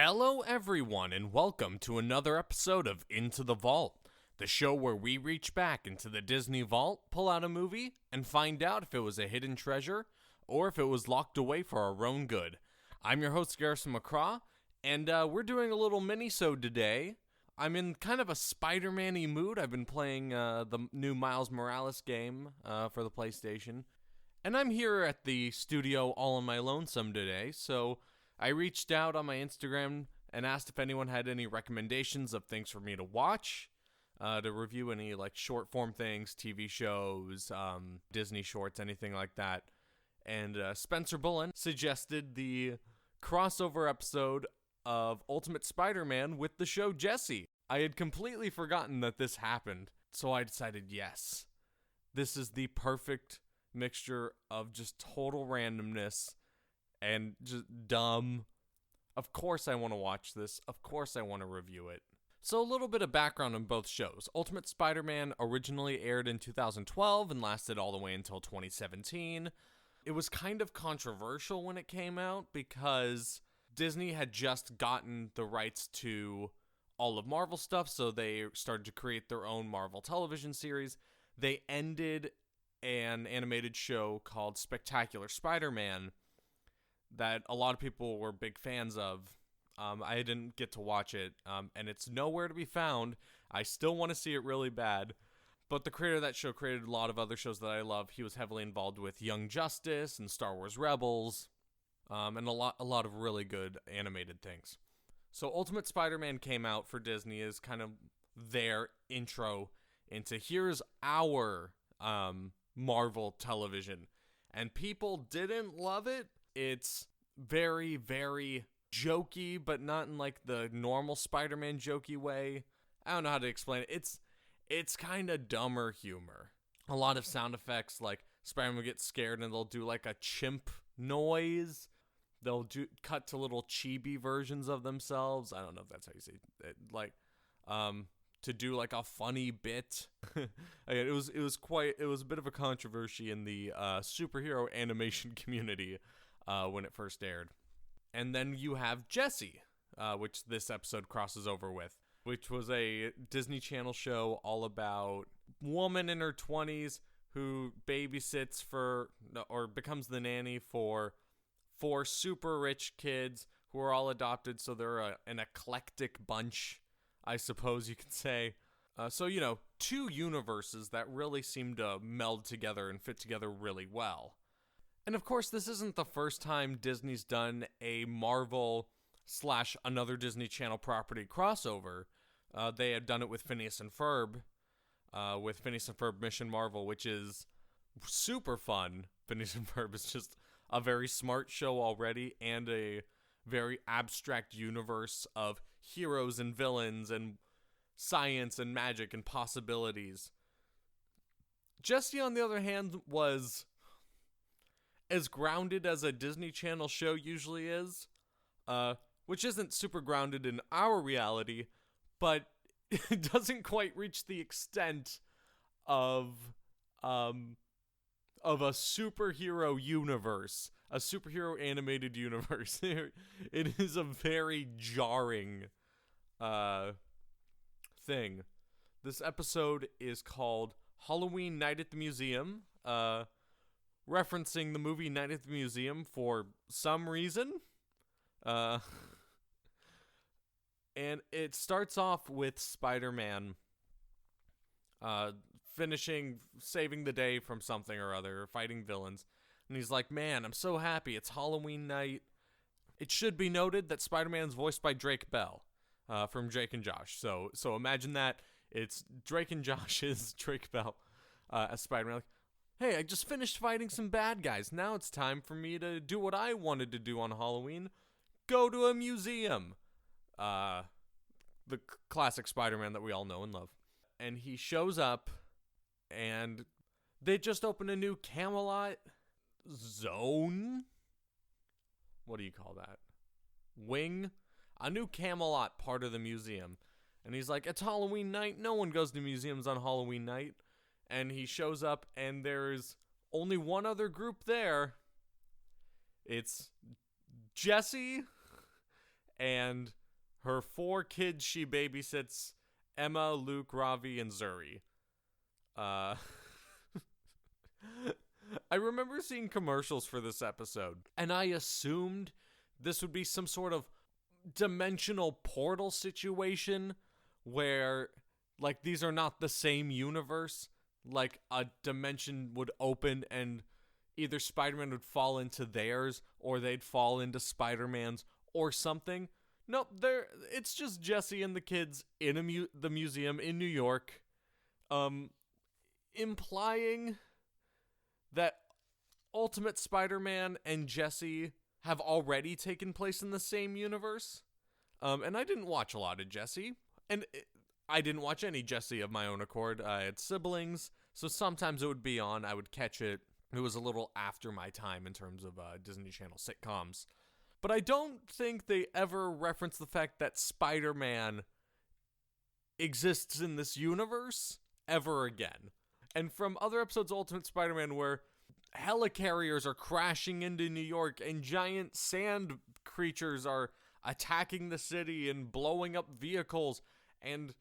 Hello, everyone, and welcome to another episode of Into the Vault, the show where we reach back into the Disney vault, pull out a movie, and find out if it was a hidden treasure or if it was locked away for our own good. I'm your host, Garrison MacCraw, and we're doing a little Minisode today. I'm in kind of a Spider-Man-y mood. I've been playing the new Miles Morales game for the PlayStation, and I'm here at the studio all on my lonesome today, so I reached out on my Instagram and asked if anyone had any recommendations of things for me to watch, to review any like short form things, TV shows, Disney shorts, anything like that. And Spencer Bullen suggested the crossover episode of Ultimate Spider-Man with the show Jessie. I had completely forgotten that this happened, so I decided yes, this is the perfect mixture of just total randomness and just dumb. Of course I want to watch this. Of course I want to review it. So a little bit of background on both shows. Ultimate Spider-Man originally aired in 2012 and lasted all the way until 2017. It was kind of controversial when it came out because Disney had just gotten the rights to all of Marvel stuff, so they started to create their own Marvel television series. They ended an animated show called Spectacular Spider-Man that a lot of people were big fans of. I didn't get to watch it, and it's nowhere to be found. I still want to see it really bad. But the creator of that show created a lot of other shows that I love. He was heavily involved with Young Justice and Star Wars Rebels, and a lot of really good animated things. So Ultimate Spider-Man came out for Disney as kind of their intro into here's our Marvel television. And people didn't love it. It's very, very jokey, but not in like the normal Spider-Man jokey way. I don't know how to explain it. It's kind of dumber humor. A lot of sound effects, like Spider-Man gets scared and they'll do like a chimp noise. They'll cut to little chibi versions of themselves. I don't know if that's how you say it. Like, to do like a funny bit. It was a bit of a controversy in the superhero animation community when it first aired. And then you have Jessie, which this episode crosses over with, which was a Disney Channel show all about a woman in her 20s who babysits for, or becomes the nanny for 4 super rich kids who are all adopted, so they're an eclectic bunch, I suppose you could say. So, 2 universes that really seem to meld together and fit together really well. And of course, this isn't the first time Disney's done a Marvel / another Disney Channel property crossover. They had done it with Phineas and Ferb, with Phineas and Ferb Mission Marvel, which is super fun. Phineas and Ferb is just a very smart show already, and a very abstract universe of heroes and villains and science and magic and possibilities. Jessie, on the other hand, was as grounded as a Disney Channel show usually is, which isn't super grounded in our reality, but it doesn't quite reach the extent of a superhero universe, a superhero animated universe. It is a very jarring thing. This episode is called Halloween Night at the Museum, referencing the movie Night at the Museum for some reason. And it starts off with Spider-Man saving the day from something or other, fighting villains. And he's like, man, I'm so happy. It's Halloween night. It should be noted that Spider-Man's voiced by Drake Bell from Drake and Josh. So imagine that. It's Drake and Josh's Drake Bell as Spider-Man. Like, hey, I just finished fighting some bad guys. Now it's time for me to do what I wanted to do on Halloween. Go to a museum. The classic Spider-Man that we all know and love. And he shows up, and they just opened a new Camelot zone? What do you call that? Wing? A new Camelot part of the museum. And he's like, it's Halloween night. No one goes to museums on Halloween night. And he shows up, and there's only one other group there. It's Jessie and her 4 kids she babysits: Emma, Luke, Ravi, and Zuri. I remember seeing commercials for this episode, and I assumed this would be some sort of dimensional portal situation where, like, these are not the same universe. Like, a dimension would open and either Spider-Man would fall into theirs or they'd fall into Spider-Man's or something. Nope, it's just Jessie and the kids in the museum in New York, implying that Ultimate Spider-Man and Jessie have already taken place in the same universe. And I didn't watch a lot of Jessie, and I didn't watch any Jessie of my own accord. I had siblings, so sometimes it would be on. I would catch it. It was a little after my time in terms of Disney Channel sitcoms. But I don't think they ever reference the fact that Spider-Man exists in this universe ever again. And from other episodes of Ultimate Spider-Man where helicarriers are crashing into New York and giant sand creatures are attacking the city and blowing up vehicles, and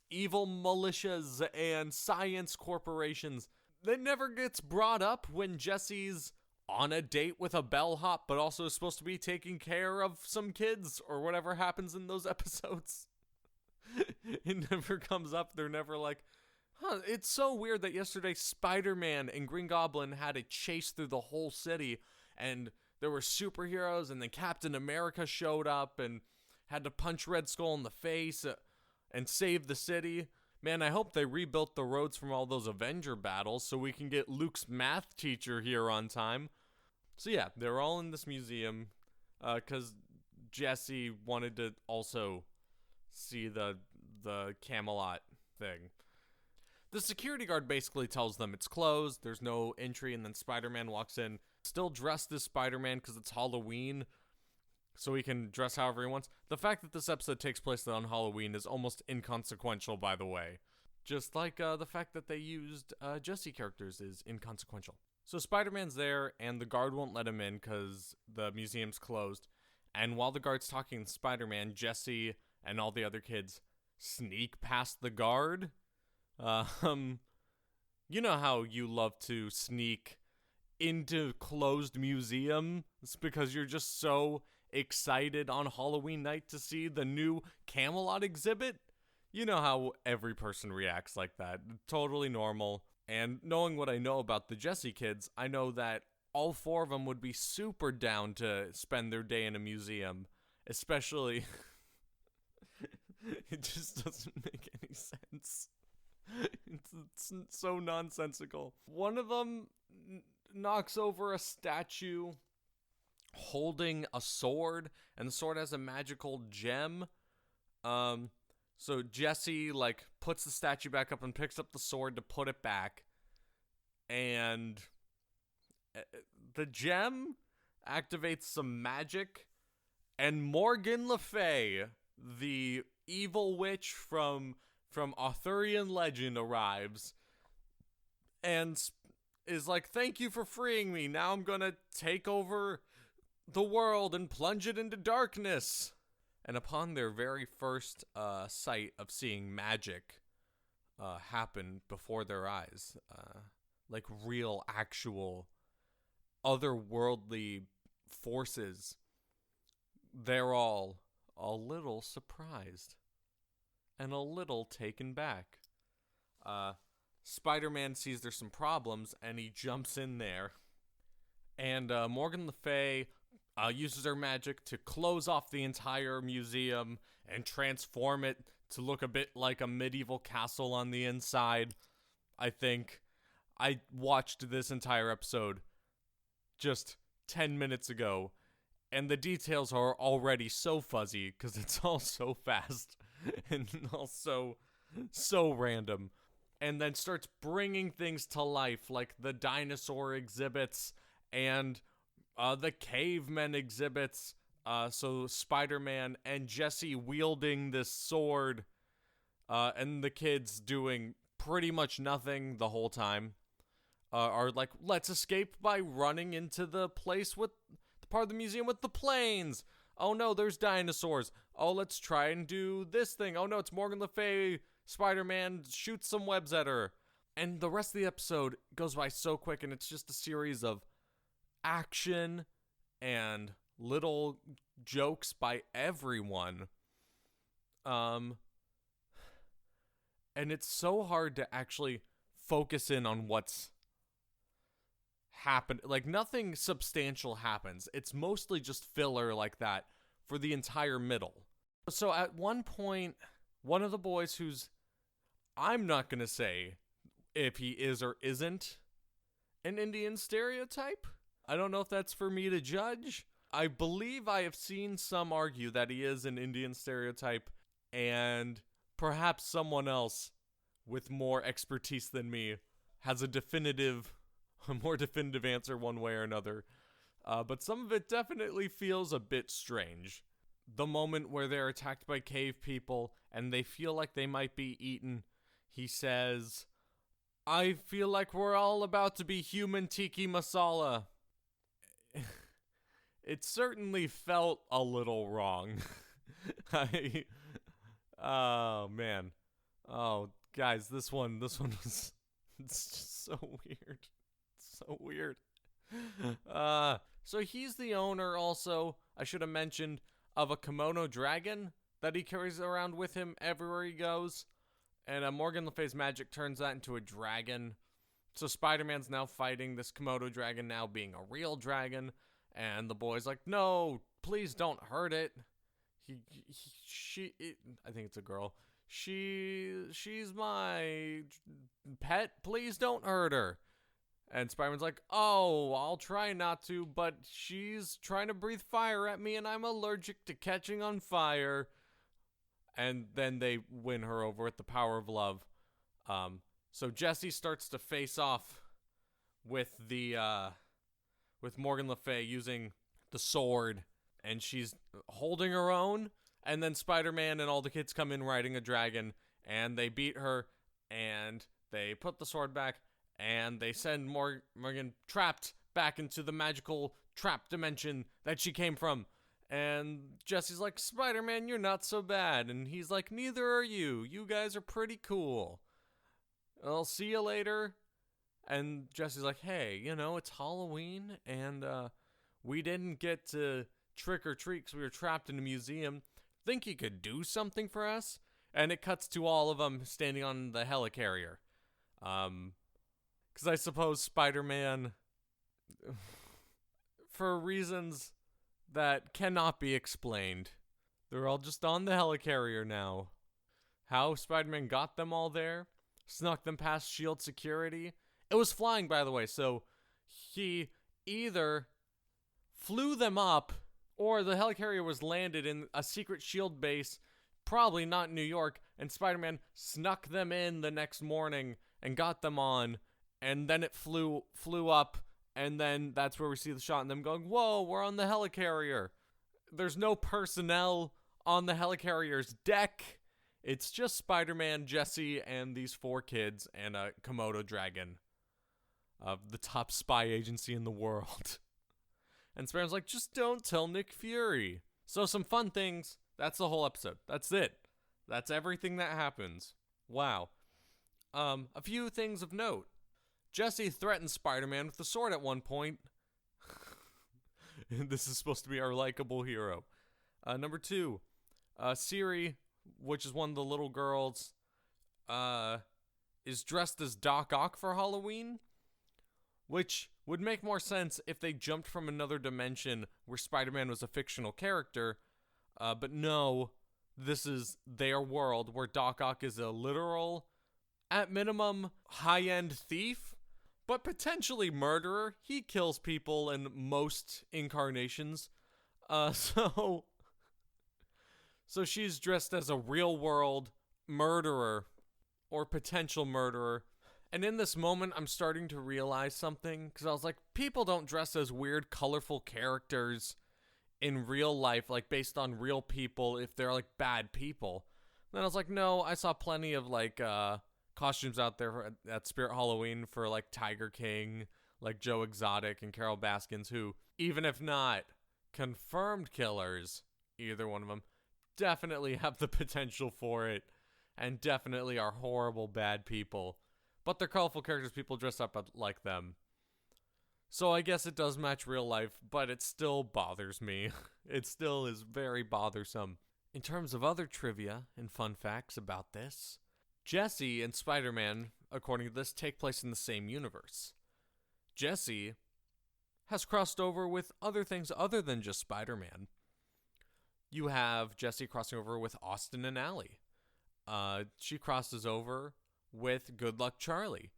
evil militias and science corporations, that never gets brought up when Jessie's on a date with a bellhop, but also is supposed to be taking care of some kids or whatever happens in those episodes. It never comes up. They're never like, it's so weird that yesterday Spider-Man and Green Goblin had a chase through the whole city, and there were superheroes, and then Captain America showed up and had to punch Red Skull in the face and save the city. Man, I hope they rebuilt the roads from all those Avenger battles so we can get Luke's math teacher here on time. So yeah, they're all in this museum because Jessie wanted to also see the Camelot thing. The security guard basically tells them it's closed, there's no entry, and then Spider-Man walks in, still dressed as Spider-Man because it's Halloween, so he can dress however he wants. The fact that this episode takes place on Halloween is almost inconsequential, by the way. Just like the fact that they used Jessie characters is inconsequential. So Spider-Man's there, and the guard won't let him in because the museum's closed. And while the guard's talking to Spider-Man, Jessie and all the other kids sneak past the guard. You know how you love to sneak into closed museums because you're just so excited on Halloween night to see the new Camelot exhibit? You know how every person reacts like that. Totally normal. And knowing what I know about the Jessie kids, I know that all 4 of them would be super down to spend their day in a museum. Especially, it just doesn't make any sense. It's so nonsensical. One of them knocks over a statue holding a sword, and the sword has a magical gem. So Jessie, like, puts the statue back up and picks up the sword to put it back. And the gem activates some magic, and Morgan Le Fay, the evil witch from Arthurian legend, arrives and is like, thank you for freeing me. Now I'm gonna take over the world and plunge it into darkness. And upon their very first sight of seeing magic happen before their eyes, like real, actual, otherworldly forces, they're all a little surprised and a little taken back. Spider-Man sees there's some problems, and he jumps in there. And Morgan Le Fay uses her magic to close off the entire museum and transform it to look a bit like a medieval castle on the inside. I think I watched this entire episode just 10 minutes ago, and the details are already so fuzzy because it's all so fast and also so random. And then starts bringing things to life, like the dinosaur exhibits and the cavemen exhibits. So Spider-Man and Jessie wielding this sword, and the kids doing pretty much nothing the whole time. Are like, let's escape by running into the place with the part of the museum with the planes. Oh no, there's dinosaurs. Oh, let's try and do this thing. Oh no, it's Morgan Le Fay. Spider-Man shoots some webs at her. And the rest of the episode goes by so quick, and it's just a series of action and little jokes by everyone. And it's so hard to actually focus in on what's happened. Like, nothing substantial happens. It's mostly just filler like that for the entire middle. So at one point, one of the boys who's, I'm not going to say if he is or isn't an Indian stereotype. I don't know if that's for me to judge. I believe I have seen some argue that he is an Indian stereotype, and perhaps someone else with more expertise than me has a more definitive answer one way or another. But some of it definitely feels a bit strange. The moment where they're attacked by cave people and they feel like they might be eaten, he says, "I feel like we're all about to be human tiki masala." It certainly felt a little wrong. Oh man. Oh guys, this one was, it's just so weird. So weird. So he's the owner also, I should have mentioned, of a kimono dragon that he carries around with him everywhere he goes. And Morgan Le Fay's magic turns that into a dragon. So Spider-Man's now fighting this Komodo dragon now being a real dragon. And the boy's like, no, please don't hurt it. I think it's a girl. She's my pet. Please don't hurt her. And Spider-Man's like, oh, I'll try not to, but she's trying to breathe fire at me and I'm allergic to catching on fire. And then they win her over with the power of love. So Jessie starts to face off with with Morgan Le Fay using the sword, and she's holding her own. And then Spider-Man and all the kids come in riding a dragon, and they beat her, and they put the sword back, and they send Morgan trapped back into the magical trap dimension that she came from. And Jessie's like, Spider-Man, you're not so bad. And he's like, neither are you. You guys are pretty cool. I'll see you later. And Jessie's like, hey, it's Halloween, and we didn't get to trick or treat because we were trapped in a museum. Think you could do something for us? And it cuts to all of them standing on the helicarrier. Because I suppose Spider-Man, for reasons that cannot be explained, they're all just on the helicarrier now. How Spider-Man got them all there, snuck them past S.H.I.E.L.D. security. It was flying, by the way, so he either flew them up, or the helicarrier was landed in a secret S.H.I.E.L.D. base, probably not New York, and Spider-Man snuck them in the next morning and got them on, and then it flew up, and then that's where we see the shot of them going, whoa, we're on the helicarrier. There's no personnel on the helicarrier's deck. It's just Spider-Man, Jessie, and these 4 kids, and a Komodo dragon of the top spy agency in the world. And Spider-Man's like, just don't tell Nick Fury. So some fun things. That's the whole episode. That's it. That's everything that happens. Wow. A few things of note. Jessie threatens Spider-Man with the sword at one point. This is supposed to be our likable hero. Number 2, Siri, which is one of the little girls, is dressed as Doc Ock for Halloween, which would make more sense if they jumped from another dimension where Spider-Man was a fictional character, but no, this is their world where Doc Ock is a literal, at minimum, high-end thief, but potentially murderer. He kills people in most incarnations, so she's dressed as a real-world murderer, or potential murderer. And in this moment, I'm starting to realize something, because I was like, people don't dress as weird, colorful characters in real life, like based on real people, if they're like bad people. And then I was like, no, I saw plenty of like costumes out there at Spirit Halloween for like Tiger King, like Joe Exotic and Carol Baskins, who, even if not confirmed killers, either one of them, definitely have the potential for it, and definitely are horrible, bad people. But they're colorful characters, people dress up like them. So I guess it does match real life, but it still bothers me. It still is very bothersome. In terms of other trivia and fun facts about this, Jessie and Spider-Man, according to this, take place in the same universe. Jessie has crossed over with other things other than just Spider-Man. You have Jessie crossing over with Austin and Ally. She crosses over with Good Luck Charlie.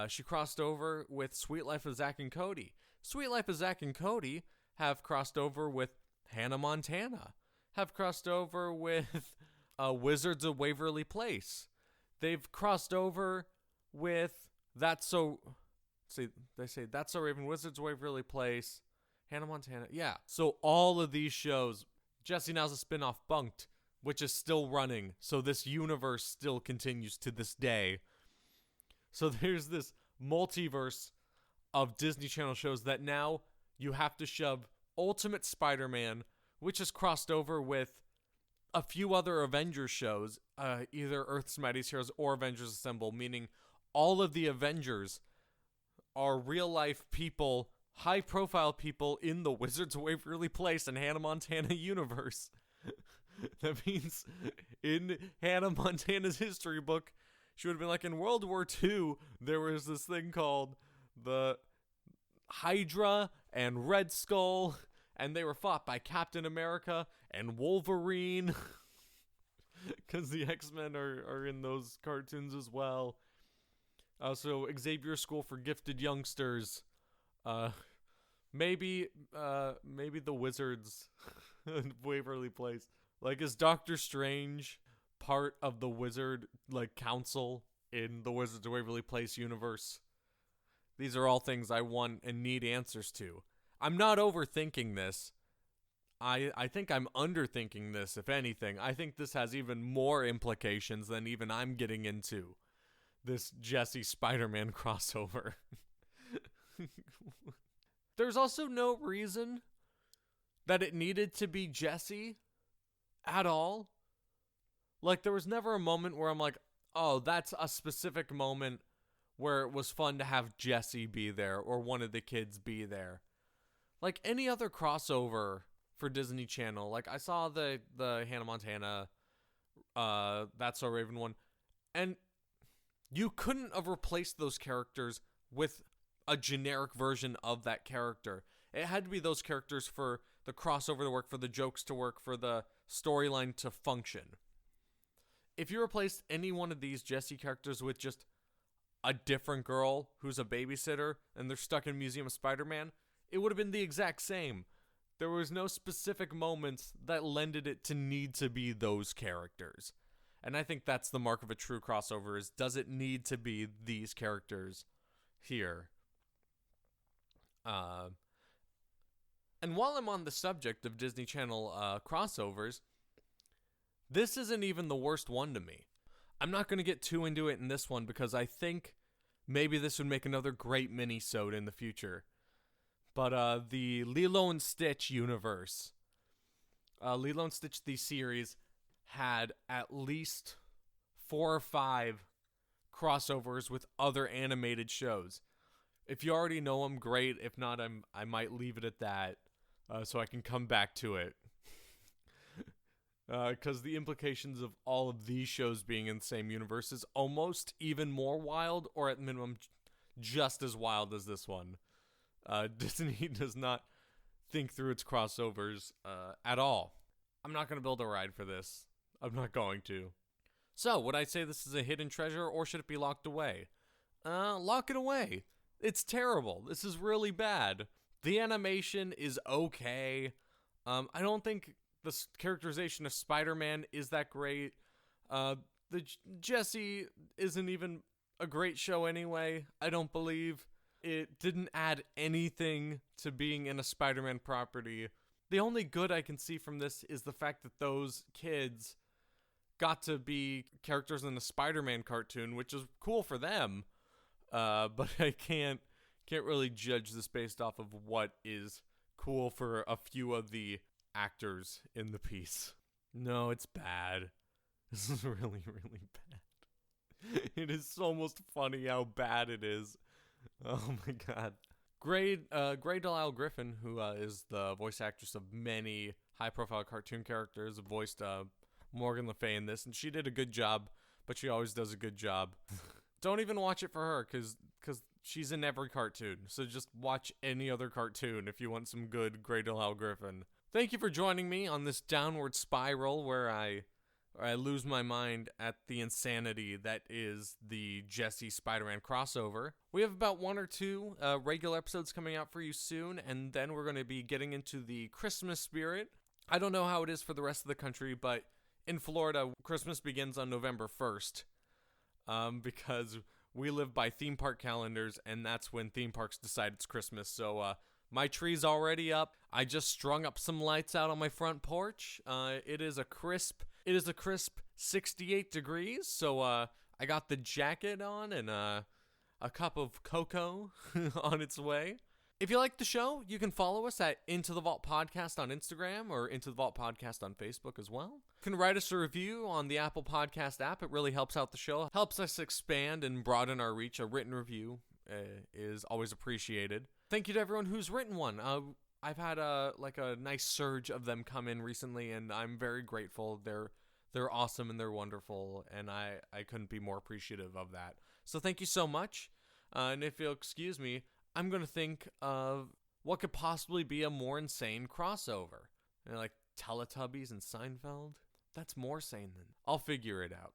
She crossed over with Sweet Life of Zack and Cody. Sweet Life of Zack and Cody have crossed over with Hannah Montana. Have crossed over with Wizards of Waverly Place. They've crossed over with That's So Raven, Wizards of Waverly Place, Hannah Montana. Yeah. So all of these shows, Jessie now's a spin-off Bunked, which is still running. So this universe still continues to this day. So there's this multiverse of Disney Channel shows that now you have to shove Ultimate Spider-Man, which is crossed over with a few other Avengers shows, either Earth's Mightiest Heroes or Avengers Assemble, meaning all of the Avengers are real-life people, high-profile people in the Wizards of Waverly Place and Hannah Montana universe. That means in Hannah Montana's history book, she would have been like, in World War II, there was this thing called the Hydra and Red Skull, and they were fought by Captain America and Wolverine, because the X-Men are in those cartoons as well. So Xavier School for Gifted Youngsters, maybe the Wizards Waverly Place. Like, is Doctor Strange part of the wizard, like, council in the Wizards of Waverly Place universe? These are all things I want and need answers to. I'm not overthinking this. I think I'm underthinking this, if anything. I think this has even more implications than even I'm getting into. This Jessie Spider-Man crossover. There's also no reason that it needed to be Jessie at all. Like, there was never a moment where I'm like, oh, that's a specific moment where it was fun to have Jessie be there or one of the kids be there. Like any other crossover for Disney Channel, like I saw the Hannah Montana, That's So Raven one, and you couldn't have replaced those characters with a generic version of that character. It had to be those characters for the crossover to work, for the jokes to work, for the storyline to function. If you replaced any one of these Jessie characters with just a different girl who's a babysitter and they're stuck in Museum of Spider-Man, it would have been the exact same. There was no specific moments that lended it to need to be those characters. And I think that's the mark of a true crossover, is does it need to be these characters here? And while I'm on the subject of Disney Channel crossovers, this isn't even the worst one to me. I'm not going to get too into it in this one because I think maybe this would make another great Minisode in the future. But the Lilo and Stitch universe, Lilo and Stitch, the series, had at least 4 or 5 crossovers with other animated shows. If you already know them, great. If not, I might leave it at that so I can come back to it. Because the implications of all of these shows being in the same universe is almost even more wild, or at minimum just as wild as this one. Disney does not think through its crossovers at all. I'm not going to build a ride for this. I'm not going to. So, would I say this is a hidden treasure, or should it be locked away? Lock it away. It's terrible. This is really bad. The animation is okay. I don't think the characterization of Spider-Man is that great. The Jessie isn't even a great show anyway, I don't believe. It didn't add anything to being in a Spider-Man property. The only good I can see from this is the fact that those kids got to be characters in a Spider-Man cartoon, which is cool for them. But I can't really judge this based off of what is cool for a few of the actors in the piece. No, it's bad. This is really, really bad. It is almost funny how bad it is. Oh my god. Gray Delisle Griffin, who is the voice actress of many high-profile cartoon characters, voiced Morgan Le Fay in this, and she did a good job, but she always does a good job. Don't even watch it for her, because she's in every cartoon, so just watch any other cartoon if you want some good Gray Delisle Griffin. Thank you for joining me on this downward spiral where I lose my mind at the insanity that is the Jessie Spider-Man crossover. We have about 1 or 2 regular episodes coming out for you soon, and then we're going to be getting into the Christmas spirit. I don't know how it is for the rest of the country, but in Florida, Christmas begins on November 1st, because we live by theme park calendars, and that's when theme parks decide it's Christmas. So my tree's already up. I just strung up some lights out on my front porch. It is a crisp 68 degrees. So I got the jacket on and a cup of cocoa on its way. If you like the show, you can follow us at Into the Vault Podcast on Instagram or Into the Vault Podcast on Facebook as well. You can write us a review on the Apple Podcast app. It really helps out the show, helps us expand and broaden our reach. A written review is always appreciated. Thank you to everyone who's written one. I've had a nice surge of them come in recently, and I'm very grateful. They're awesome and they're wonderful, and I couldn't be more appreciative of that. So thank you so much. And if you'll excuse me, I'm going to think of what could possibly be a more insane crossover. Like Teletubbies and Seinfeld? That's more sane than... I'll figure it out.